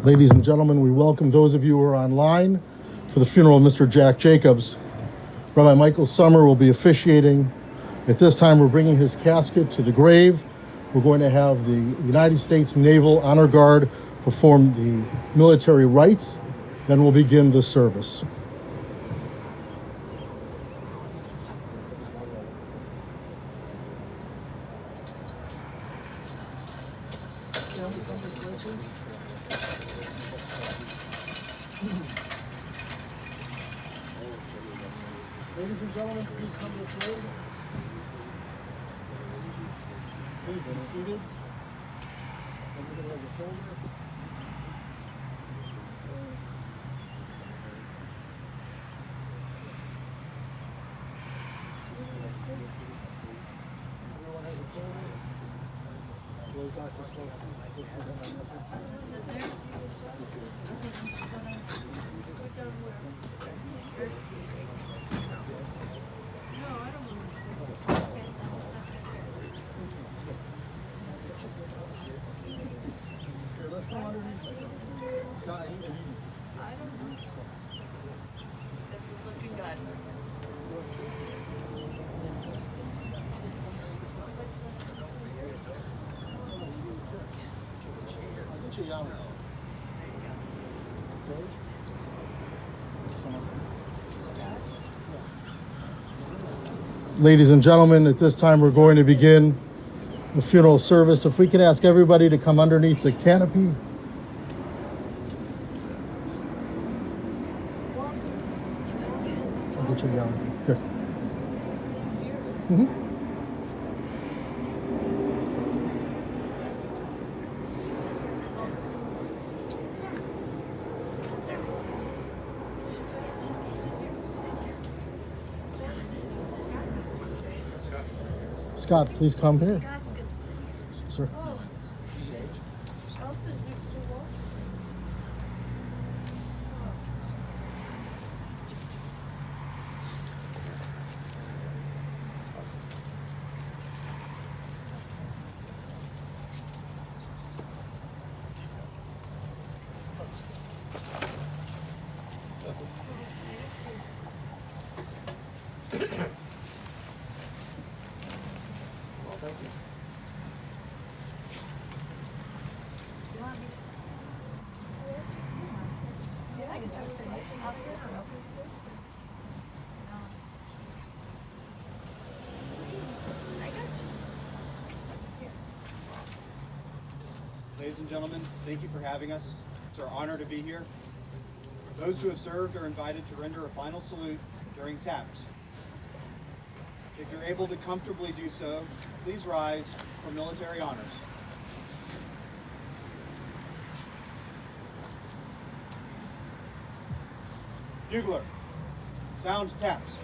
Ladies and gentlemen, we welcome those of you who are online for the funeral of Mr. Jack Jacobs. Rabbi Michael Sommer will be officiating. At this time, we're bringing his casket to the grave. We're going to have the United States Naval Honor Guard perform the military rites. Then we'll begin the service. Ladies and gentlemen, please come this way. Please be seated. Everybody has a folder. Everyone has a folder. Hello, Dr. Slosky. Here, let's go underneath. Scott, This is looking good. I'll get you down. Okay. Ladies and gentlemen, at this time we're going to begin the funeral service. If we could ask everybody to come underneath the canopy. I'll get you down. Here. Scott, please come here. Sir. Ladies and gentlemen, thank you for having us. It's our honor to be here. Those who have served are invited to render a final salute during taps. If you're able to comfortably do so, please rise for military honors. Bugler, sound taps.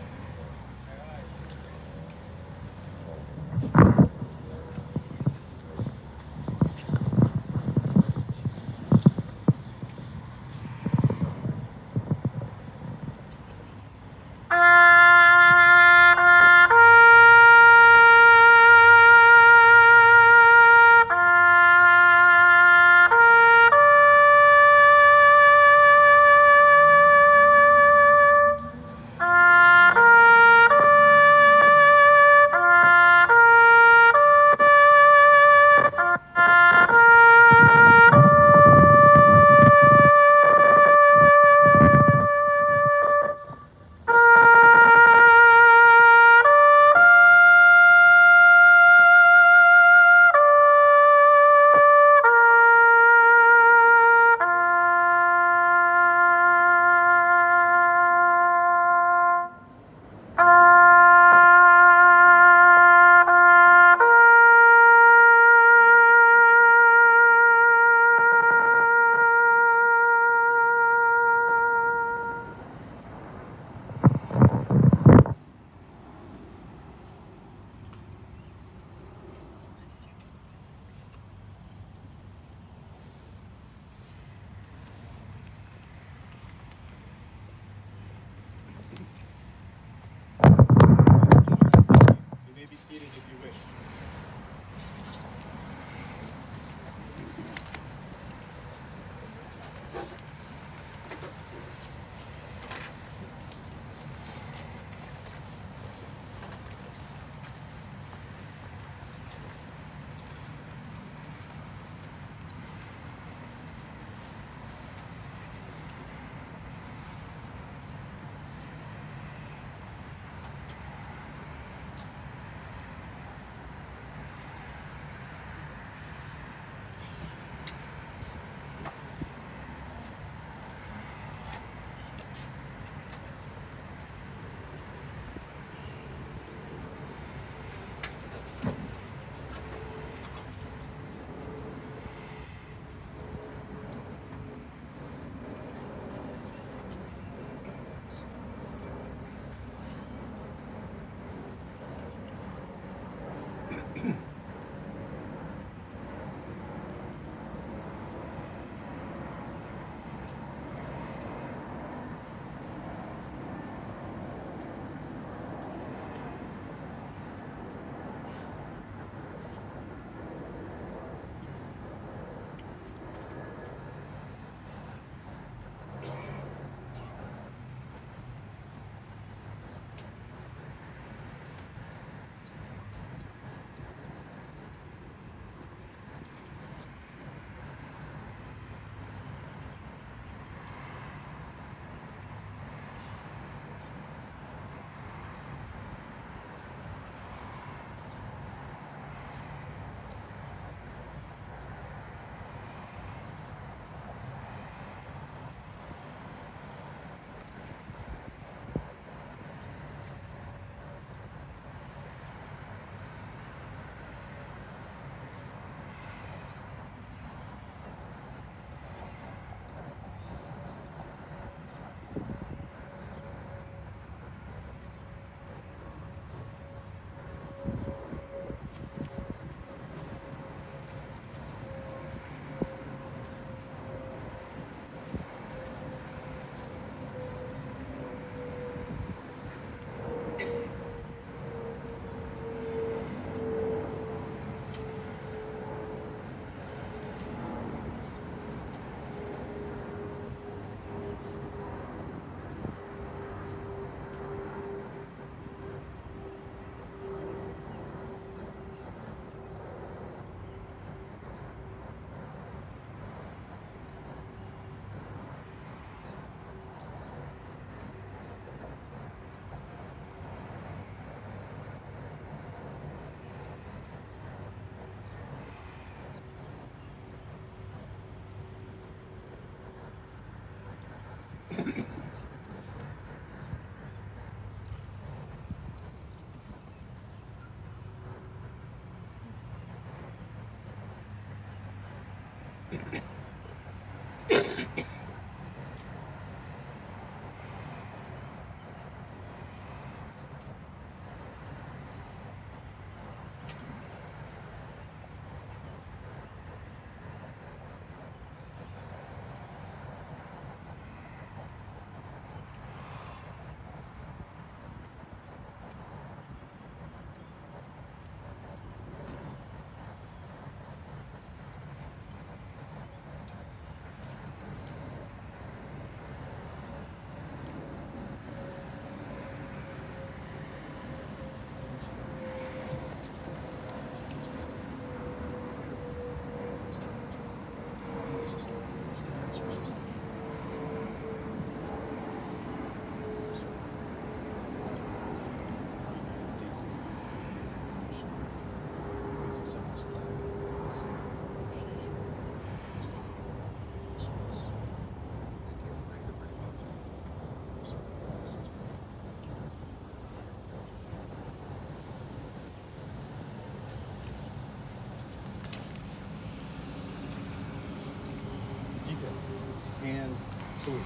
Salute.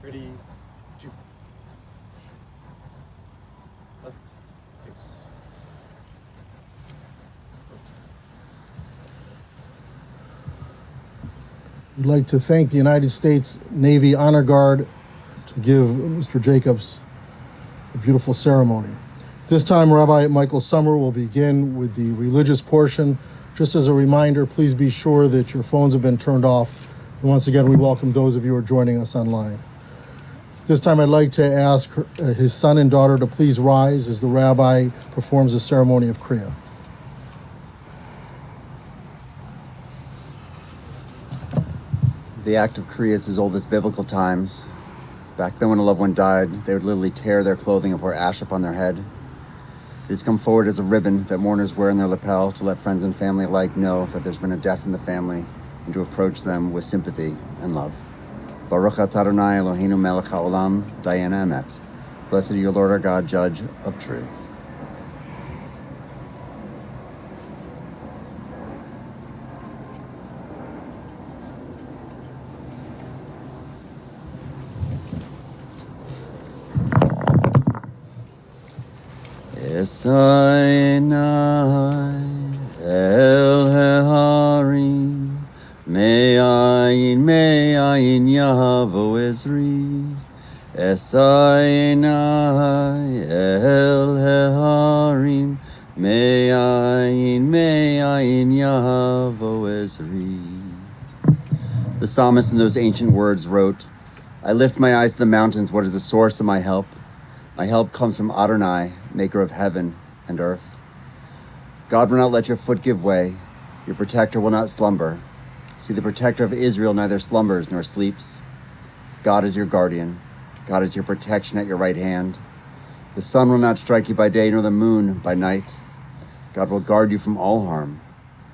Ready, two. Left, face. We'd like to thank the United States Navy Honor Guard to give Mr. Jacobs a beautiful ceremony. At this time, Rabbi Michael Sommer will begin with the religious portion. Just as a reminder, please be sure that your phones have been turned off. And once again, we welcome those of you who are joining us online. This time, I'd like to ask his son and daughter to please rise as the rabbi performs the ceremony of Kriya. The act of Kriya is as old as biblical times. Back then when a loved one died, they would literally tear their clothing and pour ash upon their head. It has come forward as a ribbon that mourners wear in their lapel to let friends and family alike know that there's been a death in the family and to approach them with sympathy and love. Baruch atah Adonai Eloheinu melech haolam, dayan emet. Blessed are you, Lord our God, judge of truth. Esainai el heharim, me'ayin yavo ezri. Esainai el heharim, me'ayin yavo ezri. The psalmist in those ancient words wrote, I lift my eyes to the mountains. What is the source of my help? My help comes from Adonai, maker of heaven and earth. God will not let your foot give way. Your protector will not slumber. See, the protector of Israel neither slumbers nor sleeps. God is your guardian. God is your protection at your right hand. The sun will not strike you by day, nor the moon by night. God will guard you from all harm.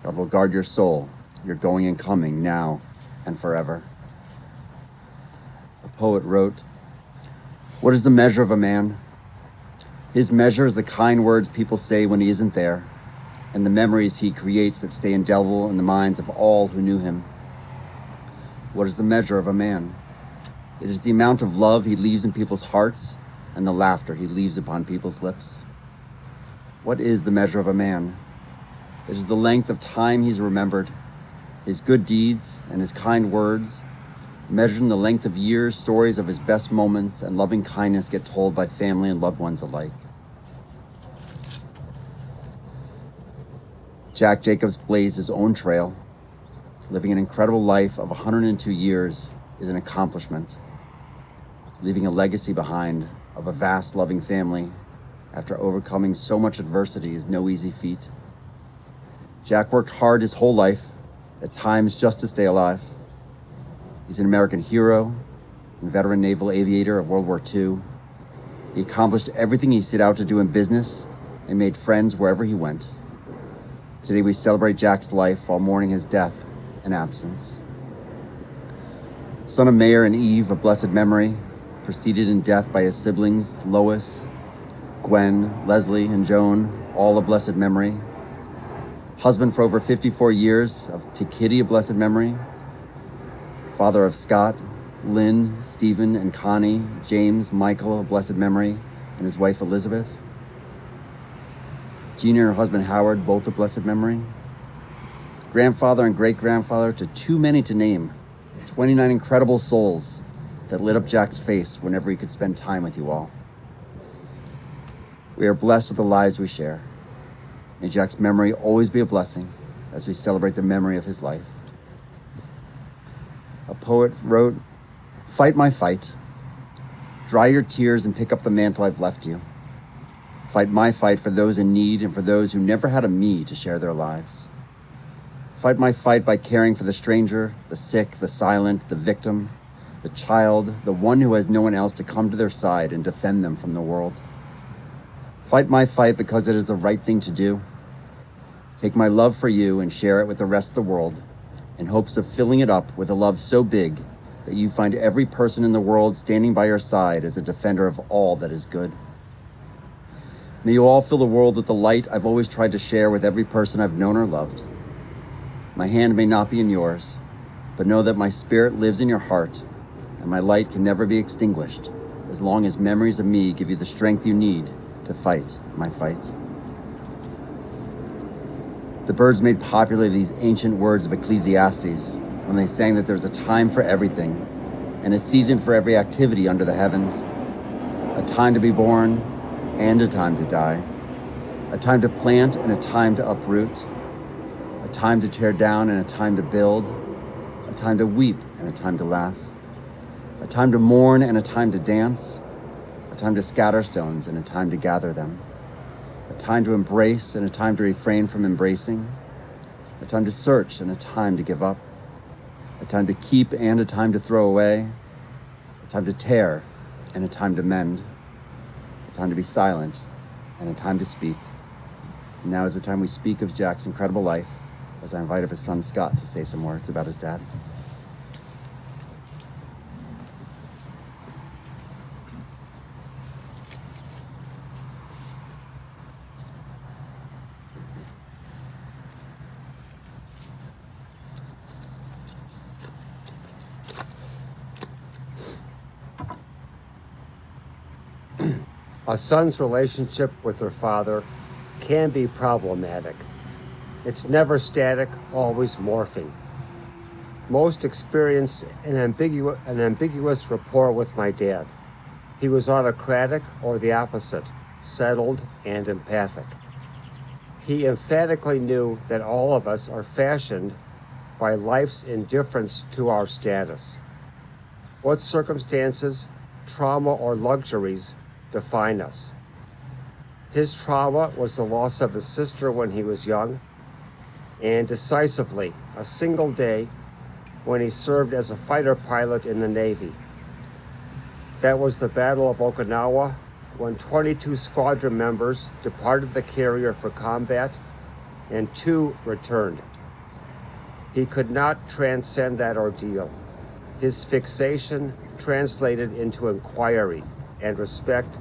God will guard your soul, your going and coming, now and forever. A poet wrote, what is the measure of a man? His measure is the kind words people say when he isn't there, and the memories he creates that stay indelible in the minds of all who knew him. What is the measure of a man? It is the amount of love he leaves in people's hearts and the laughter he leaves upon people's lips. What is the measure of a man? It is the length of time he's remembered, his good deeds and his kind words, measured in the length of years. Stories of his best moments and loving kindness get told by family and loved ones alike. Jack Jacobs blazed his own trail. Living an incredible life of 102 years is an accomplishment. Leaving a legacy behind of a vast loving family after overcoming so much adversity is no easy feat. Jack worked hard his whole life, at times just to stay alive. He's an American hero and veteran naval aviator of World War II. He accomplished everything he set out to do in business and made friends wherever he went. Today we celebrate Jack's life while mourning his death and absence. Son of Mayor and Eve of blessed memory, preceded in death by his siblings Lois, Gwen, Leslie, and Joan, all of blessed memory. Husband for over 54 years to Kitty of blessed memory. Father of Scott, Lynn, Stephen, and Connie, James, Michael of blessed memory, and his wife Elizabeth. Gina and her husband Howard, both of blessed memory. Grandfather and great-grandfather to too many to name. 29 incredible souls that lit up Jack's face whenever he could spend time with you all. We are blessed with the lives we share. May Jack's memory always be a blessing as we celebrate the memory of his life. A poet wrote, fight my fight. Dry your tears and pick up the mantle I've left you. Fight my fight for those in need and for those who never had a me to share their lives. Fight my fight by caring for the stranger, the sick, the silent, the victim, the child, the one who has no one else to come to their side and defend them from the world. Fight my fight because it is the right thing to do. Take my love for you and share it with the rest of the world in hopes of filling it up with a love so big that you find every person in the world standing by your side as a defender of all that is good. May you all fill the world with the light I've always tried to share with every person I've known or loved. My hand may not be in yours, but know that my spirit lives in your heart, and my light can never be extinguished as long as memories of me give you the strength you need to fight my fight. The Byrds made popular these ancient words of Ecclesiastes when they sang that there's a time for everything and a season for every activity under the heavens, a time to be born and a time to die, a time to plant and a time to uproot, a time to tear down and a time to build, a time to weep and a time to laugh, a time to mourn and a time to dance, a time to scatter stones and a time to gather them, a time to embrace and a time to refrain from embracing, a time to search and a time to give up, a time to keep and a time to throw away, a time to tear and a time to mend, a time to be silent and a time to speak. And now is the time we speak of Jack's incredible life, as I invite up his son Scott to say some words about his dad. A son's relationship with their father can be problematic. It's never static, always morphing. Most experience an ambiguous rapport with my dad. He was autocratic or the opposite, settled and empathic. He emphatically knew that all of us are fashioned by life's indifference to our status. What circumstances, trauma, or luxuries define us? His trauma was the loss of his sister when he was young, and decisively, a single day when he served as a fighter pilot in the Navy. That was the Battle of Okinawa, when 22 squadron members departed the carrier for combat and 2 returned. He could not transcend that ordeal. His fixation translated into inquiry and respect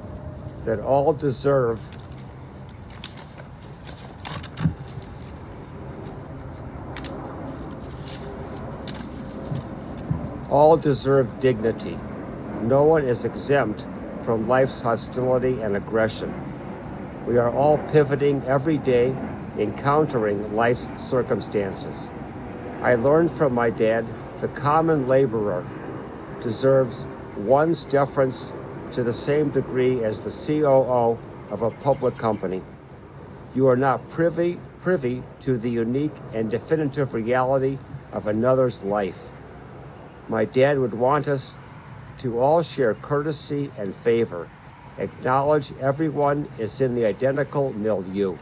that all deserve dignity. No one is exempt from life's hostility and aggression. We are all pivoting every day, encountering life's circumstances. I learned from my dad the common laborer deserves one's deference to the same degree as the COO of a public company. You are not privy to the unique and definitive reality of another's life. My dad would want us to all share courtesy and favor, acknowledge everyone is in the identical milieu,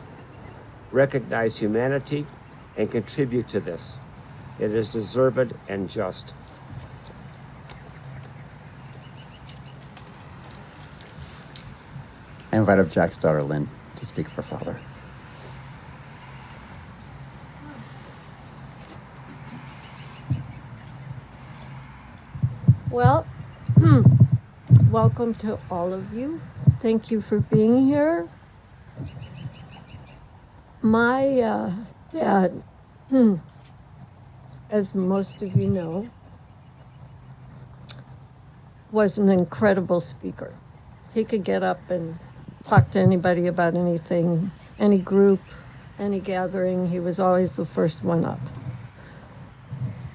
recognize humanity, and contribute to this. It is deserved and just. I invite up Jack's daughter, Lynn, to speak for her father. Well, welcome to all of you. Thank you for being here. My dad, as most of you know, was an incredible speaker. He could get up and talk to anybody about anything, any group, any gathering. He was always the first one up.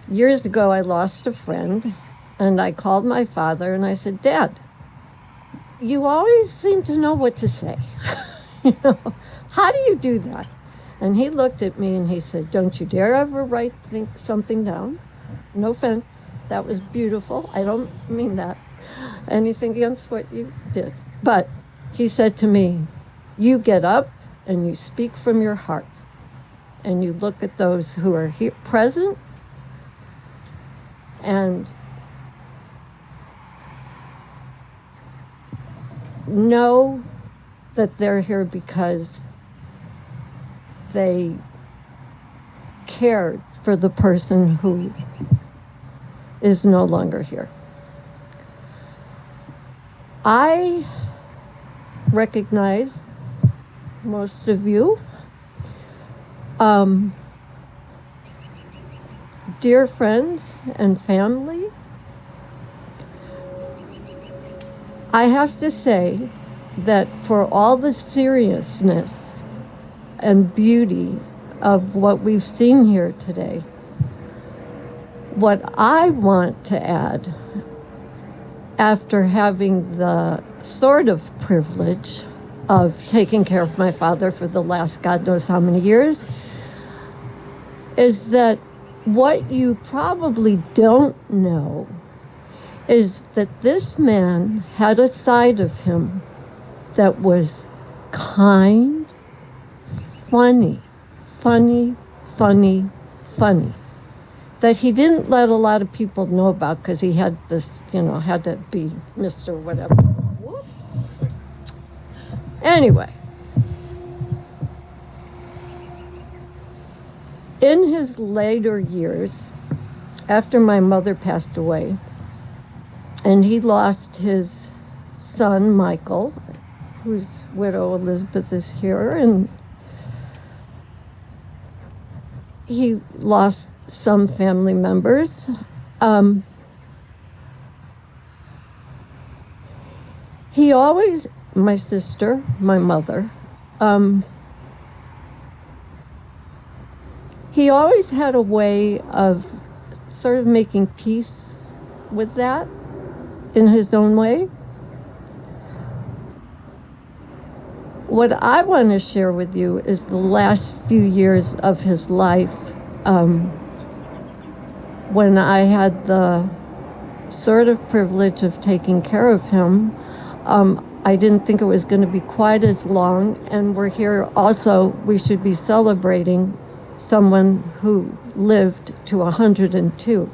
Years ago, I lost a friend, and I called my father and I said, "Dad, you always seem to know what to say. How do you do that?" And he looked at me and he said, "Don't you dare ever write something down. No offense, that was beautiful. I don't mean that. Anything against what you did. But he said to me, you get up and you speak from your heart. And you look at those who are here present and know that they're here because they cared for the person who is no longer here." I recognize most of you. Dear friends and family, I have to say that for all the seriousness and beauty of what we've seen here today, what I want to add, after having the sort of privilege of taking care of my father for the last God knows how many years, is that what you probably don't know is that this man had a side of him that was kind, funny, that he didn't let a lot of people know about because he had this, had to be Mr. whatever. Whoops. Anyway, in his later years, after my mother passed away, and he lost his son, Michael, whose widow Elizabeth is here, and he lost some family members. He always, my sister, my mother, he always had a way of sort of making peace with that in his own way. What I want to share with you is the last few years of his life, when I had the sort of privilege of taking care of him. I didn't think it was going to be quite as long, and we're here also, we should be celebrating someone who lived to 102.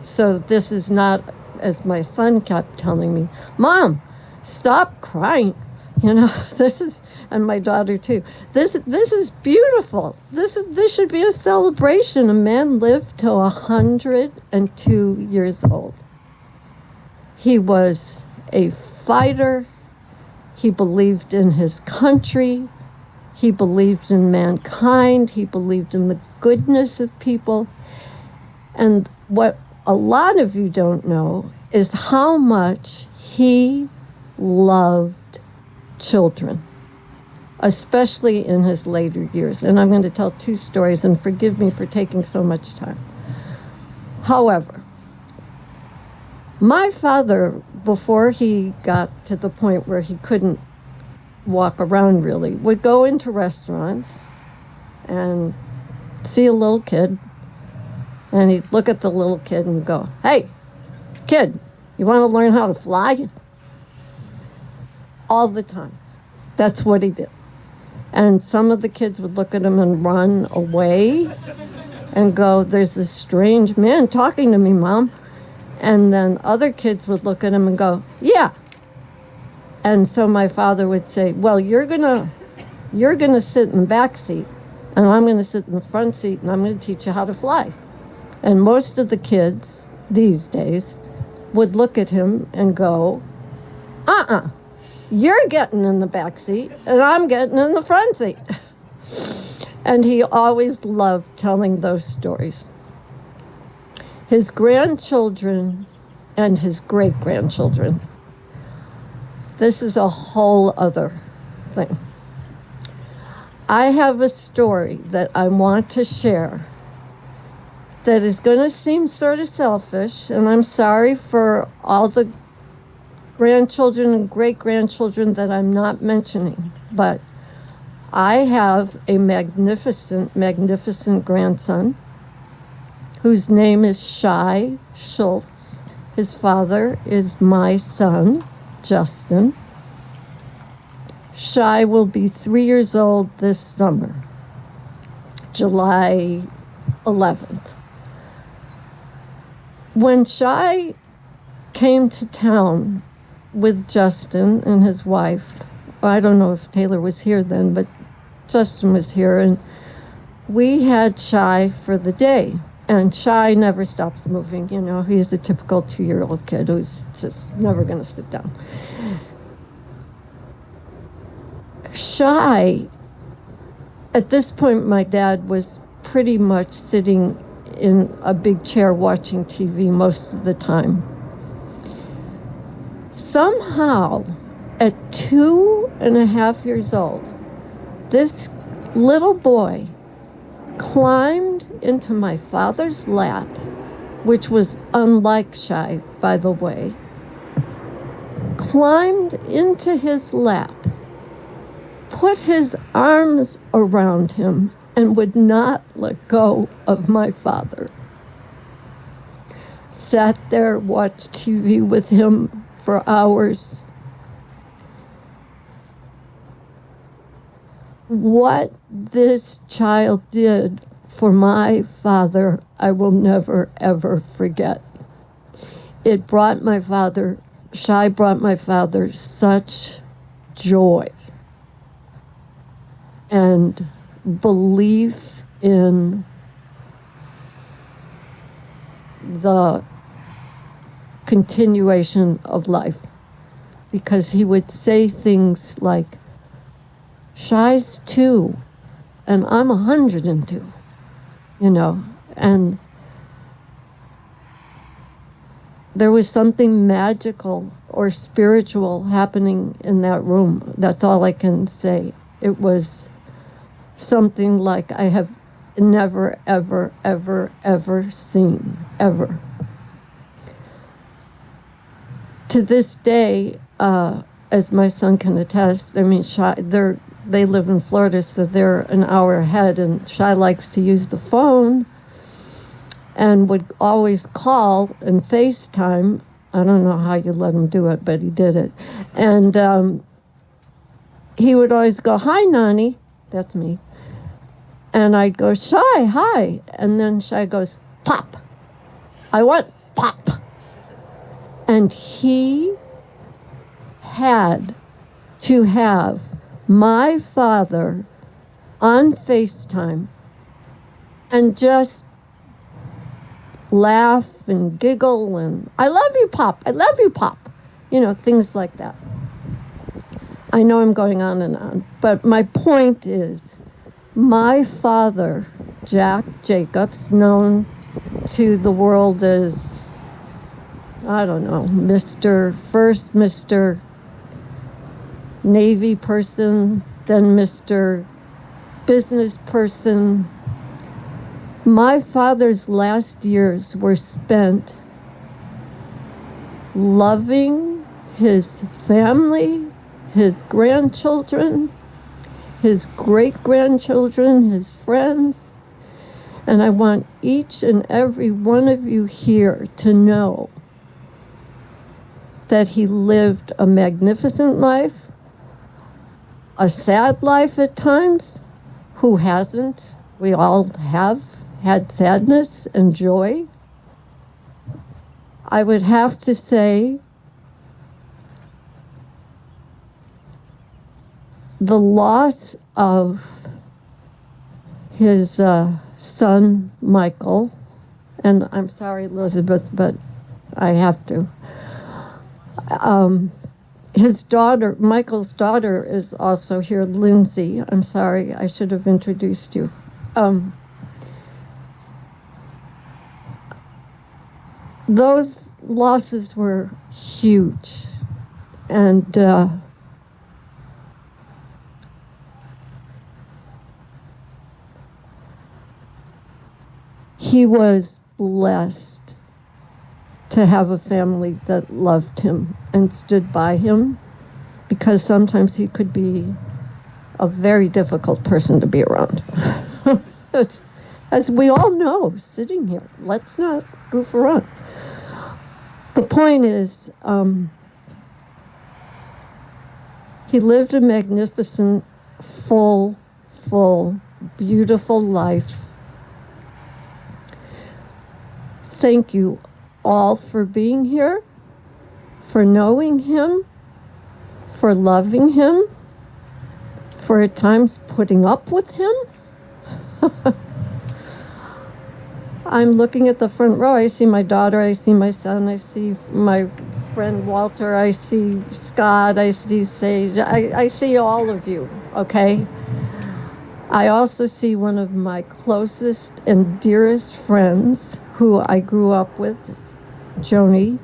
So this is not, as my son kept telling me, Mom, stop crying. This is, and my daughter too. This is beautiful. This should be a celebration. A man lived to 102 years old. He was a fighter. He believed in his country. He believed in mankind. He believed in the goodness of people. And what a lot of you don't know is how much he loved children, especially in his later years. And I'm going to tell two stories, and forgive me for taking so much time. However, my father, before he got to the point where he couldn't walk around really, would go into restaurants and see a little kid, and he'd look at the little kid and go, "Hey, kid, you want to learn how to fly?" All the time. That's what he did. And some of the kids would look at him and run away and go, "There's this strange man talking to me, Mom." And then other kids would look at him and go, "Yeah." And so my father would say, "Well, you're gonna sit in the back seat, and I'm gonna sit in the front seat, and I'm gonna teach you how to fly." And most of the kids these days would look at him and go, "You're getting in the back seat, and I'm getting in the front seat." And he always loved telling those stories. His grandchildren and his great-grandchildren, this is a whole other thing. I have a story that I want to share that is going to seem sort of selfish, and I'm sorry for all the grandchildren and great-grandchildren that I'm not mentioning, but I have a magnificent grandson whose name is Shai Schultz. His father is my son, Justin. Shai will be 3 years old this summer, July 11th. When Shai came to town with Justin and his wife, I don't know if Taylor was here then, but Justin was here, and we had Shai for the day. And Shai never stops moving, he's a typical 2-year-old kid who's just never going to sit down. Shy, at this point, my dad was pretty much sitting in a big chair watching TV most of the time. Somehow, at 2.5 years old, this little boy climbed into my father's lap, which was unlike Shy, by the way, climbed into his lap, put his arms around him, and would not let go of my father. Sat there, watched TV with him for hours. What this child did for my father, I will never, ever forget. It brought my father, Shy brought my father such joy and belief in the continuation of life, because he would say things like, Shy's 2 and I'm 102, you know, and there was something magical or spiritual happening in that room. That's all I can say. It was something like I have never, ever, ever, ever seen, ever. To this day, as my son can attest, I mean, they live in Florida, so they're an hour ahead, and Shy likes to use the phone and would always call and FaceTime. I don't know how you let him do it, but he did it. And he would always go, hi, Nani. That's me. And I'd go, Shy, hi. And then Shy goes, Pop. I want Pop. And he had to have my father on FaceTime and just laugh and giggle and, I love you, Pop. I love you, Pop. You know, things like that. I know I'm going on and on, but my point is, my father, Jack Jacobs, known to the world as, I don't know, Mr. Navy person, then Mr. Business person. My father's last years were spent loving his family, his grandchildren, his great-grandchildren, his friends. And I want each and every one of you here to know that he lived a magnificent life, a sad life at times. Who hasn't? We all have had sadness and joy. I would have to say the loss of his son, Michael, and I'm sorry, Elizabeth, but I have to. His daughter, Michael's daughter, is also here, Lindsay. I'm sorry, I should have introduced you. Those losses were huge, and he was blessed to have a family that loved him and stood by him, because sometimes he could be a very difficult person to be around. As we all know, sitting here, let's not goof around. The point is, he lived a magnificent, full, beautiful life. Thank you all for being here, for knowing him, for loving him, for at times putting up with him. I'm looking at the front row. I see my daughter, I see my son, I see my friend Walter, I see Scott, I see Sage, I see all of you, okay? I also see one of my closest and dearest friends who I grew up with, Joni.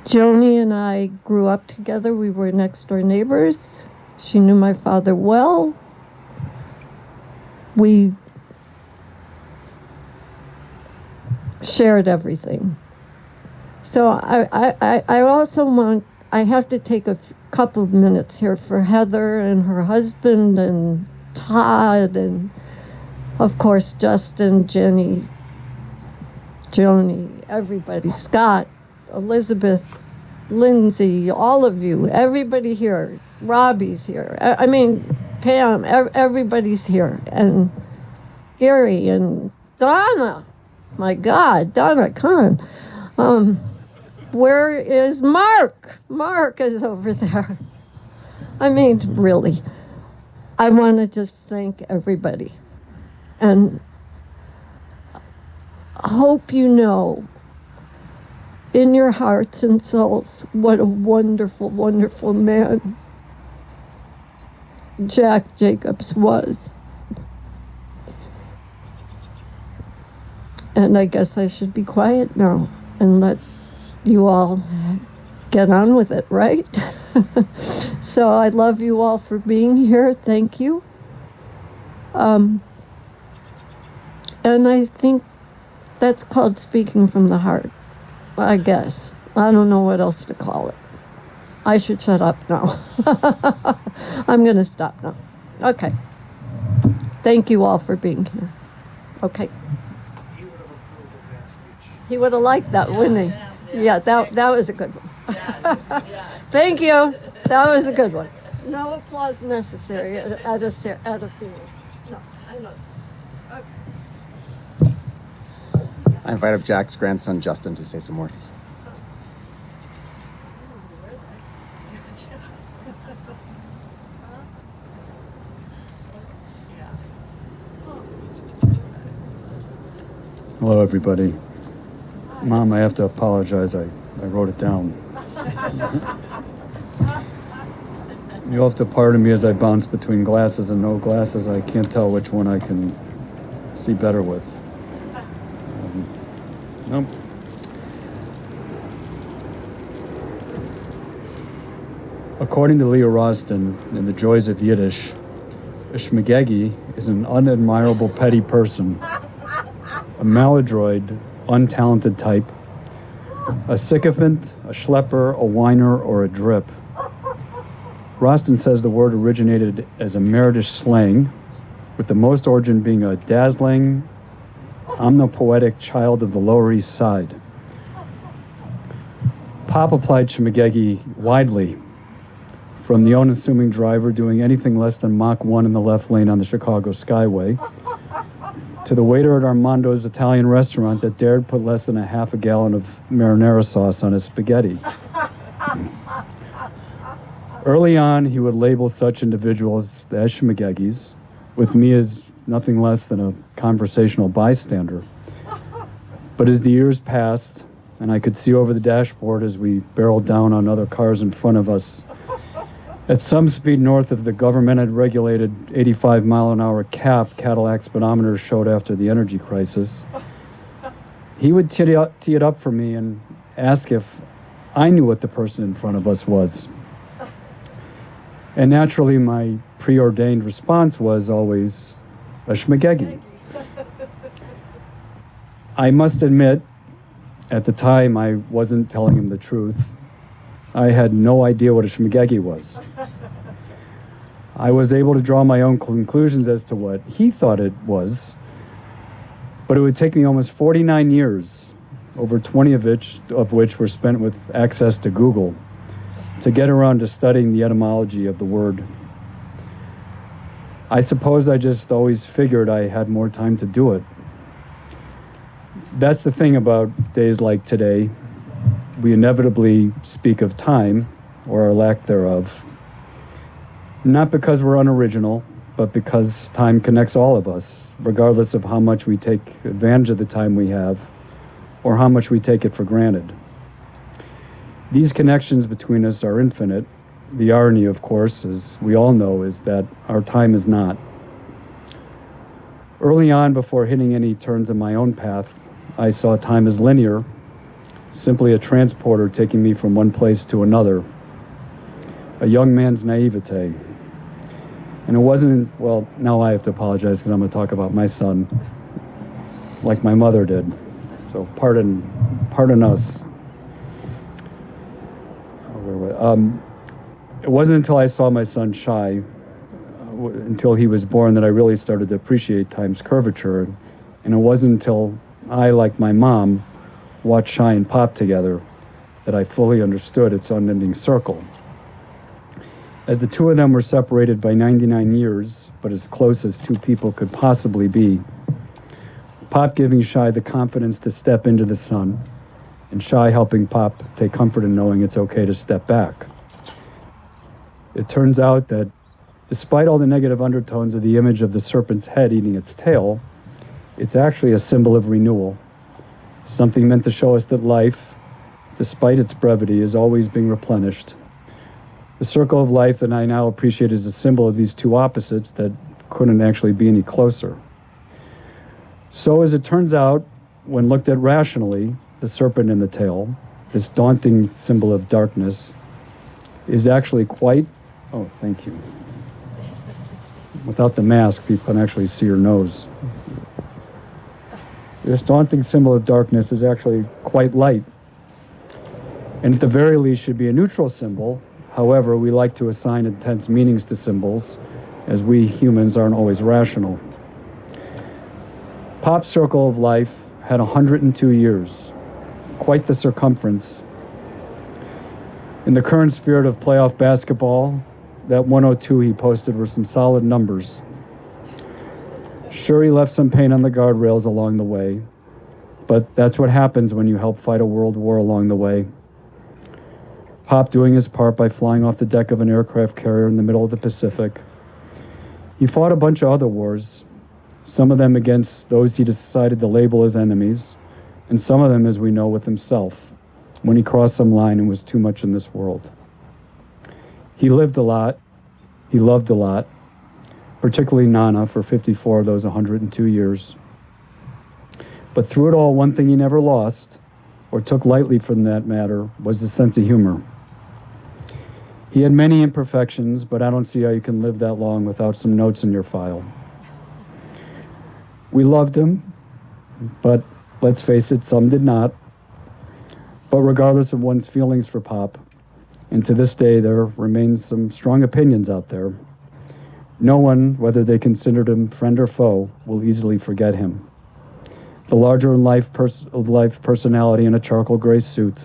Joni and I grew up together. We were next door neighbors. She knew my father well. We shared everything. So I also want, I have to take a couple of minutes here for Heather and her husband and Todd and, of course, Justin, Jenny, Joni, everybody, Scott, Elizabeth, Lindsay, all of you, everybody here, Robbie's here. I mean, Pam, everybody's here. And Gary and Donna. My God, Donna, come on. Where is Mark? Mark is over there. I mean, really, I want to just thank everybody. And hope you know in your hearts and souls what a wonderful, wonderful man Jack Jacobs was. And I guess I should be quiet now and let you all get on with it, right? So I love you all for being here. Thank you. And I think that's called speaking from the heart, I guess. I don't know what else to call it. I should shut up now. I'm going to stop now. Okay. Thank you all for being here. Okay. He would have liked that, wouldn't he? Yeah, that was a good one. Thank you. That was a good one. No applause necessary at a funeral. No, I know. Okay. I invite up Jack's grandson, Justin, to say some words. Hello, everybody. Mom, I have to apologize. I wrote it down. You'll have to pardon me as I bounce between glasses and no glasses. I can't tell which one I can see better with. Nope. According to Leah Roston in The Joys of Yiddish, a shmegegi is an unadmirable petty person, a maladroit, untalented type, a sycophant, a schlepper, a whiner, or a drip. Roston says the word originated as a Meritish slang, with the most origin being a dazzling, omnipoetic child of the Lower East Side. Pop applied shmegegi widely, from the unassuming driver doing anything less than Mach 1 in the left lane on the Chicago Skyway, to the waiter at Armando's Italian restaurant that dared put less than a half a gallon of marinara sauce on his spaghetti. Early on, he would label such individuals as shmegegis, with me as nothing less than a conversational bystander. But as the years passed, and I could see over the dashboard as we barreled down on other cars in front of us, at some speed north of the government-regulated 85-mile-an-hour cap Cadillac speedometers showed after the energy crisis, he would tee it up for me and ask if I knew what the person in front of us was. And naturally, my preordained response was always a shmegegi. I must admit, at the time, I wasn't telling him the truth. I had no idea what a shmegegi was. I was able to draw my own conclusions as to what he thought it was, but it would take me almost 49 years, over 20 of which were spent with access to Google, to get around to studying the etymology of the word. I suppose I just always figured I had more time to do it. That's the thing about days like today. We inevitably speak of time, or our lack thereof, not because we're unoriginal, but because time connects all of us, regardless of how much we take advantage of the time we have, or how much we take it for granted. These connections between us are infinite, The irony, of course, as we all know, is that our time is not. Early on, before hitting any turns in my own path, I saw time as linear, simply a transporter taking me from one place to another, a young man's naivete. And it wasn't, well, now I have to apologize because I'm going to talk about my son, like my mother did. So pardon us. It wasn't until I saw my son Shai, until he was born, that I really started to appreciate time's curvature. And it wasn't until I, like my mom, watched Shai and Pop together that I fully understood its unending circle. As the two of them were separated by 99 years, but as close as two people could possibly be, Pop giving Shai the confidence to step into the sun, and Shai helping Pop take comfort in knowing it's okay to step back. It turns out that despite all the negative undertones of the image of the serpent's head eating its tail, it's actually a symbol of renewal, something meant to show us that life, despite its brevity, is always being replenished. The circle of life that I now appreciate is a symbol of these two opposites that couldn't actually be any closer. So as it turns out, when looked at rationally, the serpent in the tail, this daunting symbol of darkness, is actually quite, oh, thank you. Without the mask, people can actually see your nose. This daunting symbol of darkness is actually quite light, and at the very least should be a neutral symbol. However, we like to assign intense meanings to symbols, as we humans aren't always rational. Pop's circle of life had 102 years, quite the circumference. In the current spirit of playoff basketball, that 102 he posted were some solid numbers. Sure, he left some pain on the guardrails along the way, but that's what happens when you help fight a world war along the way. Pop doing his part by flying off the deck of an aircraft carrier in the middle of the Pacific. He fought a bunch of other wars, some of them against those he decided to label as enemies, and some of them, as we know, with himself, when he crossed some line and was too much in this world. He lived a lot. He loved a lot, particularly Nana for 54 of those 102 years. But through it all, one thing he never lost, or took lightly from that matter, was the sense of humor. He had many imperfections, but I don't see how you can live that long without some notes in your file. We loved him, but let's face it, some did not. But regardless of one's feelings for Pop, and to this day there remains some strong opinions out there, no one, whether they considered him friend or foe, will easily forget him. The larger-than-life personality in a charcoal gray suit.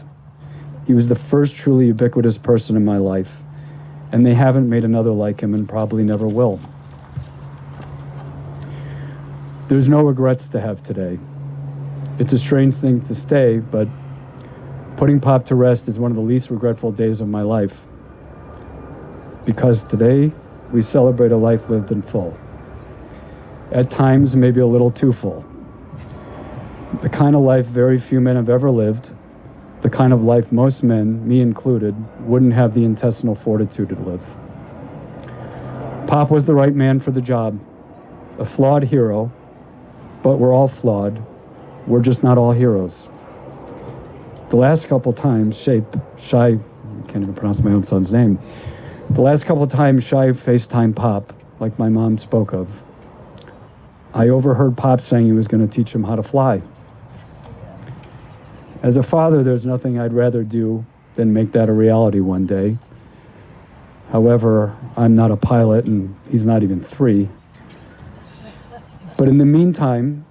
He was the first truly ubiquitous person in my life, and they haven't made another like him and probably never will. There's no regrets to have today. It's a strange thing to say, but putting Pop to rest is one of the least regretful days of my life. Because today, we celebrate a life lived in full. At times, maybe a little too full. The kind of life very few men have ever lived, the kind of life most men, me included, wouldn't have the intestinal fortitude to live. Pop was the right man for the job, a flawed hero, but we're all flawed. We're just not all heroes. The last couple times, Shai, I can't even pronounce my own son's name. The last couple of times Shai FaceTime Pop, like my mom spoke of, I overheard Pop saying he was going to teach him how to fly. As a father, there's nothing I'd rather do than make that a reality one day. However, I'm not a pilot and he's not even 3. But in the meantime,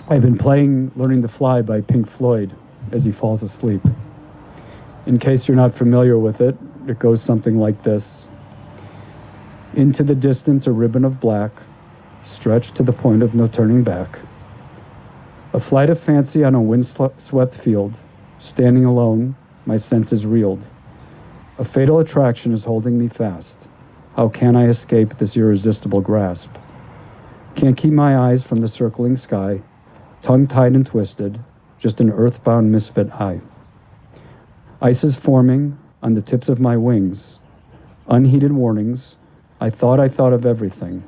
I've been playing Learning to Fly by Pink Floyd as he falls asleep. In case you're not familiar with it, it goes something like this. Into the distance, a ribbon of black, stretched to the point of no turning back. A flight of fancy on a wind-swept field, standing alone, my senses reeled. A fatal attraction is holding me fast. How can I escape this irresistible grasp? Can't keep my eyes from the circling sky, tongue-tied and twisted, just an earthbound misfit eye. Ice is forming, on the tips of my wings. Unheeded warnings. I thought of everything.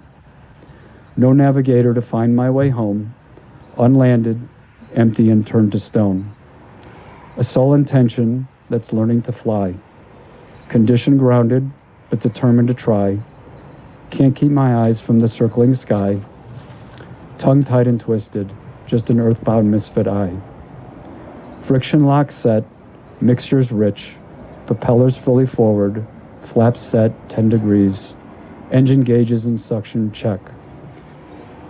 No navigator to find my way home. Unlanded, empty and turned to stone. A sole intention that's learning to fly. Condition grounded, but determined to try. Can't keep my eyes from the circling sky. Tongue-tied and twisted, just an earthbound misfit eye. Friction lock set, mixtures rich, propellers fully forward, flaps set 10 degrees, engine gauges and suction check.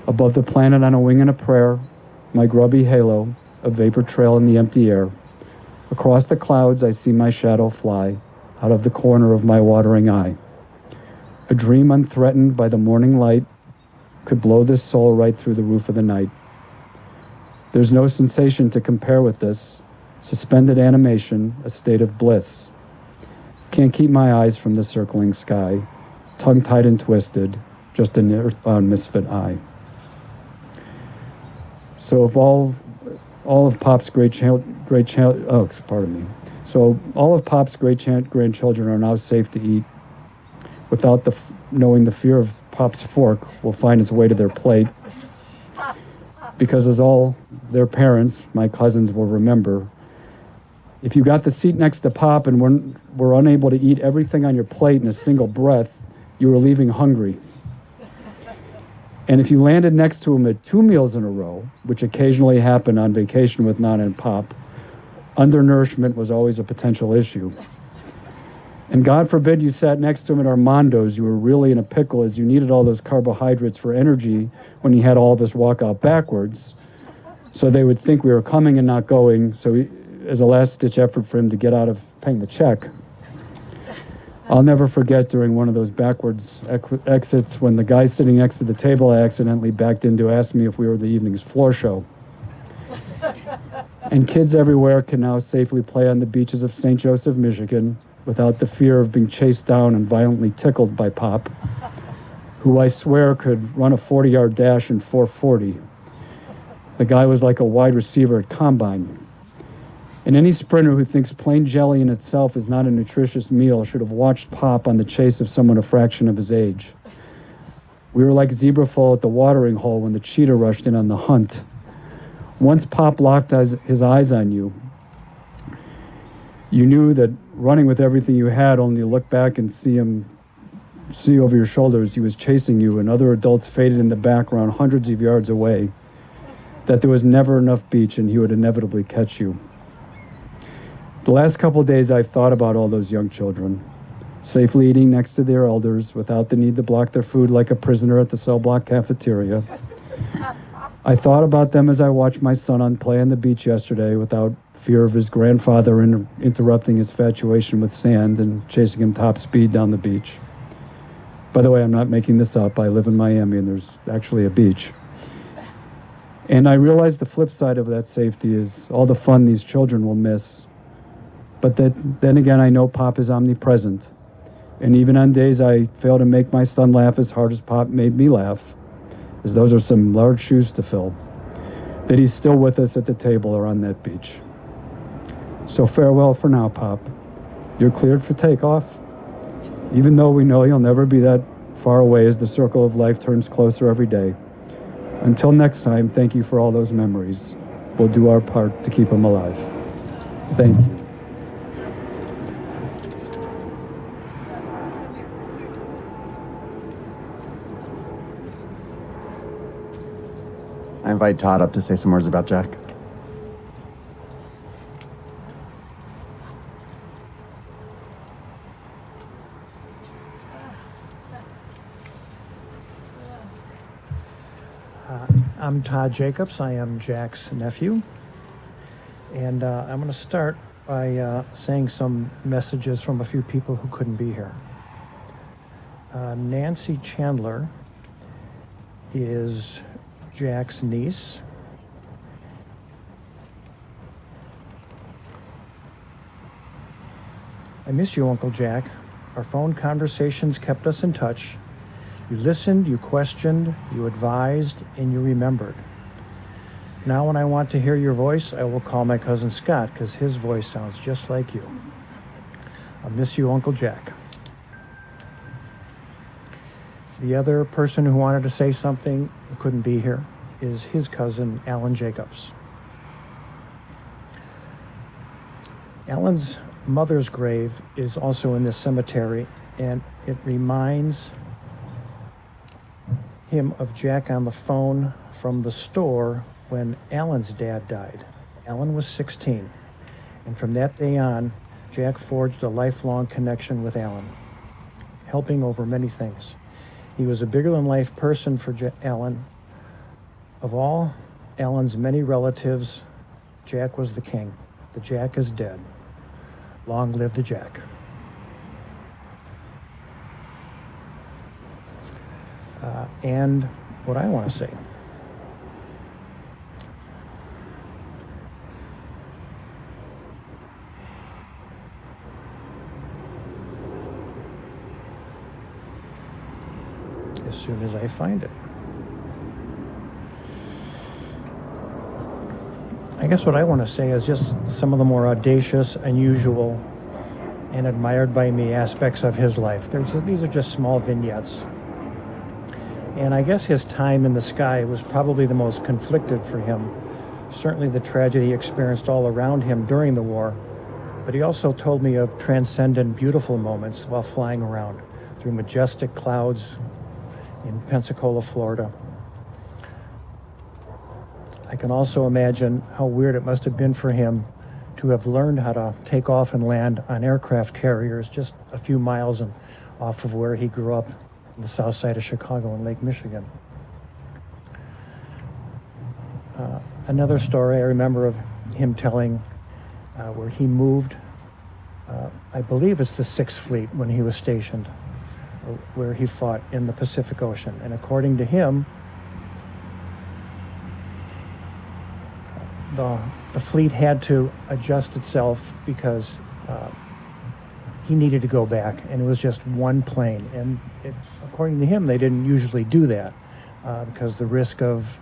Above the planet on a wing and a prayer, my grubby halo, a vapor trail in the empty air. Across the clouds I see my shadow fly, out of the corner of my watering eye. A dream unthreatened by the morning light could blow this soul right through the roof of the night. There's no sensation to compare with this, suspended animation, a state of bliss. Can't keep my eyes from the circling sky, tongue-tied and twisted, just an earthbound misfit eye. So if all of Pop's grandchildren are now safe to eat, without knowing the fear of Pop's fork will find its way to their plate, because as all their parents, my cousins, will remember, if you got the seat next to Pop and were unable to eat everything on your plate in a single breath, you were leaving hungry. And if you landed next to him at 2 meals in a row, which occasionally happened on vacation with Nana and Pop, undernourishment was always a potential issue. And God forbid you sat next to him at Armando's, you were really in a pickle as you needed all those carbohydrates for energy when he had all of us walk out backwards. So they would think we were coming and not going, so as a last-ditch effort for him to get out of paying the check. I'll never forget during one of those backwards exits when the guy sitting next to the table I accidentally backed into asked me if we were the evening's floor show. And kids everywhere can now safely play on the beaches of St. Joseph, Michigan, without the fear of being chased down and violently tickled by Pop, who I swear could run a 40-yard dash in 4:40. The guy was like a wide receiver at combine. And any sprinter who thinks plain jelly in itself is not a nutritious meal should have watched Pop on the chase of someone a fraction of his age. We were like zebrafoal at the watering hole when the cheetah rushed in on the hunt. Once Pop locked his eyes on you, you knew that running with everything you had, only to look back and see over your shoulders, he was chasing you and other adults faded in the background hundreds of yards away, that there was never enough beach and he would inevitably catch you. The last couple of days I've thought about all those young children, safely eating next to their elders without the need to block their food like a prisoner at the cell block cafeteria. I thought about them as I watched my son on play on the beach yesterday without fear of his grandfather interrupting his infatuation with sand and chasing him top speed down the beach. By the way, I'm not making this up. I live in Miami and there's actually a beach. And I realized the flip side of that safety is all the fun these children will miss. But then again, I know Pop is omnipresent. And even on days I fail to make my son laugh as hard as Pop made me laugh, as those are some large shoes to fill, that he's still with us at the table or on that beach. So farewell for now, Pop. You're cleared for takeoff, even though we know you'll never be that far away as the circle of life turns closer every day. Until next time, thank you for all those memories. We'll do our part to keep them alive. Thank you. I invite Todd up to say some words about Jack. I'm Todd Jacobs. I am Jack's nephew. And I'm going to start by saying some messages from a few people who couldn't be here. Nancy Chandler is Jack's niece. I miss you, Uncle Jack. Our phone conversations kept us in touch. You listened, you questioned, you advised, and you remembered. Now when I want to hear your voice, I will call my cousin Scott because his voice sounds just like you. I miss you, Uncle Jack. The other person who wanted to say something who couldn't be here is his cousin, Alan Jacobs. Alan's mother's grave is also in this cemetery, and it reminds him of Jack on the phone from the store when Alan's dad died. Alan was 16, and from that day on, Jack forged a lifelong connection with Alan, helping over many things. He was a bigger-than-life person for Alan. Of all Alan's many relatives, Jack was the king. The Jack is dead. Long live the Jack. And what I want to say. As soon as I find it. I guess what I want to say is just some of the more audacious, unusual, and admired by me aspects of his life. These are just small vignettes. And I guess his time in the sky was probably the most conflicted for him. Certainly the tragedy he experienced all around him during the war, but he also told me of transcendent, beautiful moments while flying around through majestic clouds in Pensacola, Florida. I can also imagine how weird it must have been for him to have learned how to take off and land on aircraft carriers just a few miles off of where he grew up on the south side of Chicago in Lake Michigan. Another story I remember of him telling where he moved, I believe it's the 6th Fleet when he was stationed, where he fought in the Pacific Ocean. And according to him, the fleet had to adjust itself because he needed to go back, and it was just one plane. And according to him, they didn't usually do that because the risk of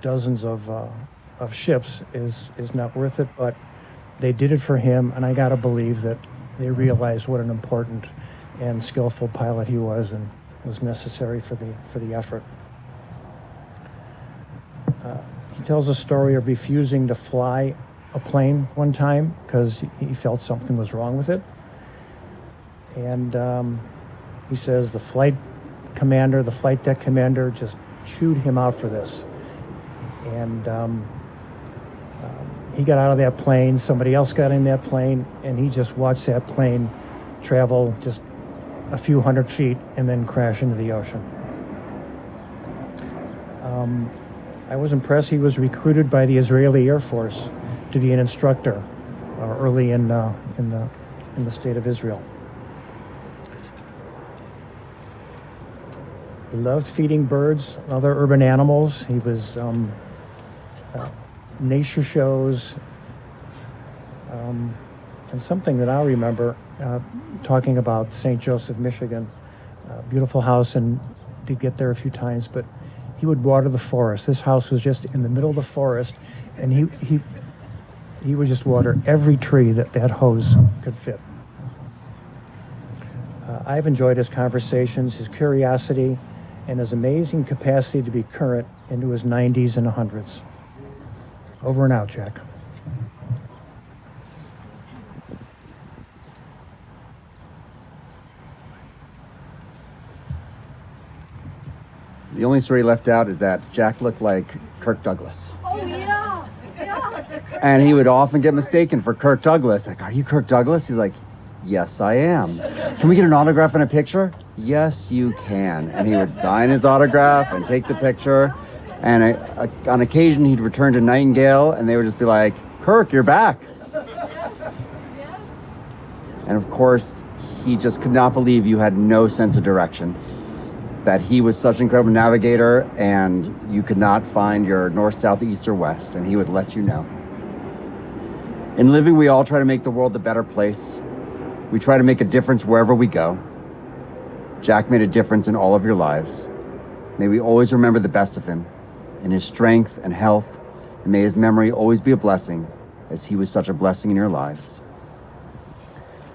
dozens of ships is not worth it. But they did it for him, and I gotta believe that they realized what an important and skillful pilot he was, and was necessary for the effort. He tells a story of refusing to fly a plane one time because he felt something was wrong with it. And he says the flight deck commander just chewed him out for this. And he got out of that plane, somebody else got in that plane, and he just watched that plane travel just a few hundred feet and then crash into the ocean. I was impressed. He was recruited by the Israeli Air Force to be an instructor early in the state of Israel. He loved feeding birds, other urban animals. He was nature shows, and something that I'll remember talking about St. Joseph, Michigan, beautiful house, and did get there a few times, but he would water the forest. This house was just in the middle of the forest, and he would just water every tree that hose could fit. I've enjoyed his conversations, his curiosity, and his amazing capacity to be current into his 90s and 100s. Over and out, Jack. The only story left out is that Jack looked like Kirk Douglas. Oh, yeah. Yeah. And he would often get mistaken for Kirk Douglas. Like, are you Kirk Douglas? He's like, yes, I am. Can we get an autograph and a picture? Yes, you can. And he would sign his autograph and take the picture. And on occasion, he'd return to Nightingale, and they would just be like, Kirk, you're back. And of course, he just could not believe you had no sense of direction, that he was such an incredible navigator, and you could not find your north, south, east, or west, and he would let you know. In living, we all try to make the world a better place. We try to make a difference wherever we go. Jack made a difference in all of your lives. May we always remember the best of him, in his strength and health, and may his memory always be a blessing, as he was such a blessing in your lives.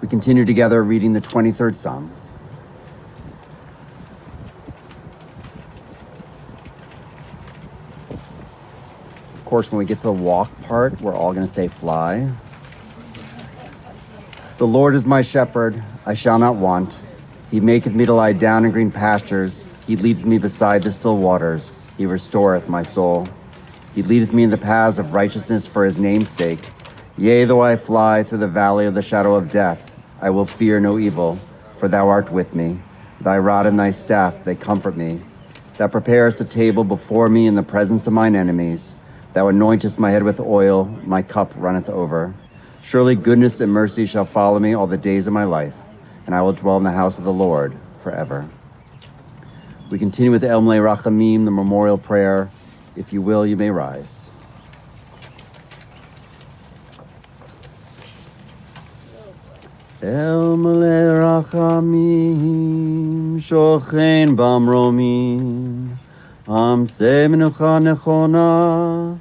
We continue together reading the 23rd Psalm. Of course, when we get to the walk part, we're all going to say fly. The Lord is my shepherd, I shall not want. He maketh me to lie down in green pastures. He leadeth me beside the still waters. He restoreth my soul. He leadeth me in the paths of righteousness for his name's sake. Yea, though I fly through the valley of the shadow of death, I will fear no evil, for thou art with me. Thy rod and thy staff, they comfort me. Thou preparest a table before me in the presence of mine enemies. Thou anointest my head with oil, my cup runneth over. Surely goodness and mercy shall follow me all the days of my life, and I will dwell in the house of the Lord forever. We continue with El Melech Rachamim, the memorial prayer. If you will, you may rise. El Melech Rachamim, shochein bamromim, amse menucha nechona,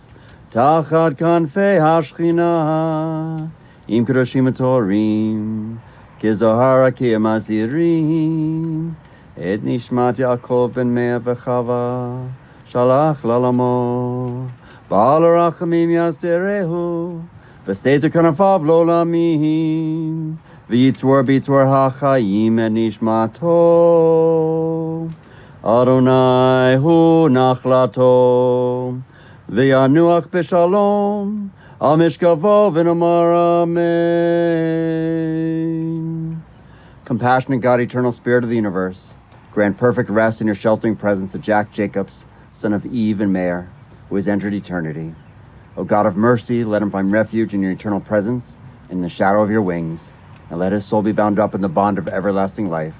tachat kanfei hashchina, im kedoshim atorim, kizohara kiamazirim, et nishmat Yaakov ben Mea v'chava, shalach lalamo, ba'al rachamim yasderehu, v'seter kanafav lo lamim, v'yitzvor b'yitzvor hachayim et nishmato, Adonai hu nachlato, v'yanuach b'shalom, al mishkavo v'nomar amen. Compassionate God, eternal Spirit of the universe, grant perfect rest in your sheltering presence to Jack Jacobs, son of Eve and Meir, who has entered eternity. O God of mercy, let him find refuge in your eternal presence, in the shadow of your wings, and let his soul be bound up in the bond of everlasting life.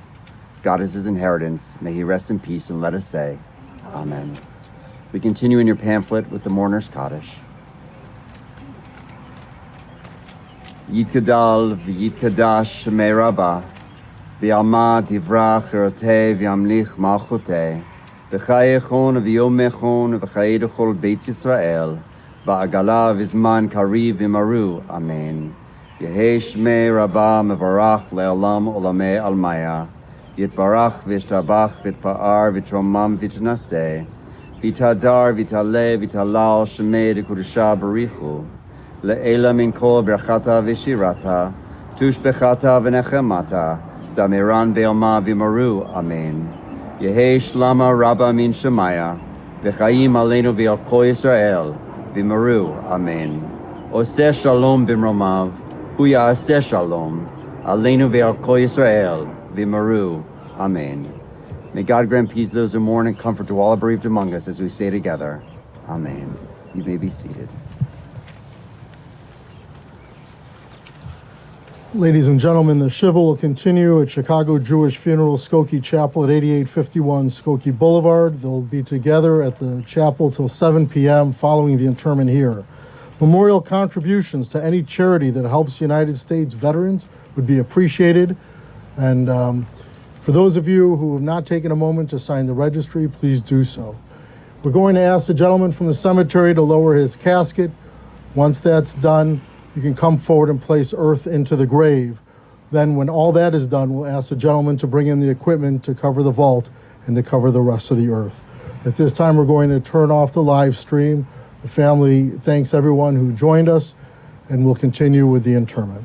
God is his inheritance. May he rest in peace, and let us say, Amen. We continue in your pamphlet with the Mourner's Kaddish. Yitkadal v'yitkadash shemei Rabbah, v'yalma tivrach erotei v'yamlich malchutei, v'chayechon v'yomechon v'chaye d'chol Beit Yisrael, v'agala v'zman kariv v'maru. Amen. Yehei shmei Rabbah mevarach le'olam olamei almaya, yitbarach v'yishtabach v'yitpa'ar v'yitromam v'yitnaseh, v'yitadar v'yitaleh v'yitalal shemei d'kudusha barichu, le'ela min kol brachata v'shirata, tushbechata v'nechemata, damiran be'alma v'maru. Amen. Yehei shlama rabba min shemaya, v'chaim aleinu v'al kol Yisrael, v'maru. Amen. Oseh shalom b'mromav, hu ya'aseh shalom, aleinu v'al kol Yisrael, v'maru. Amen. May God grant peace to those who mourn and comfort to all bereaved among us as we say together, Amen. You may be seated. Ladies and gentlemen, the Shiva will continue at Chicago Jewish Funeral Skokie Chapel at 8851 Skokie Boulevard. They'll be together at the chapel till 7 p.m. following the interment here. Memorial contributions to any charity that helps United States veterans would be appreciated. And for those of you who have not taken a moment to sign the registry, please do so. We're going to ask the gentleman from the cemetery to lower his casket. Once that's done, you can come forward and place earth into the grave. Then when all that is done, we'll ask the gentleman to bring in the equipment to cover the vault and to cover the rest of the earth. At this time, we're going to turn off the live stream. The family thanks everyone who joined us, and we'll continue with the interment.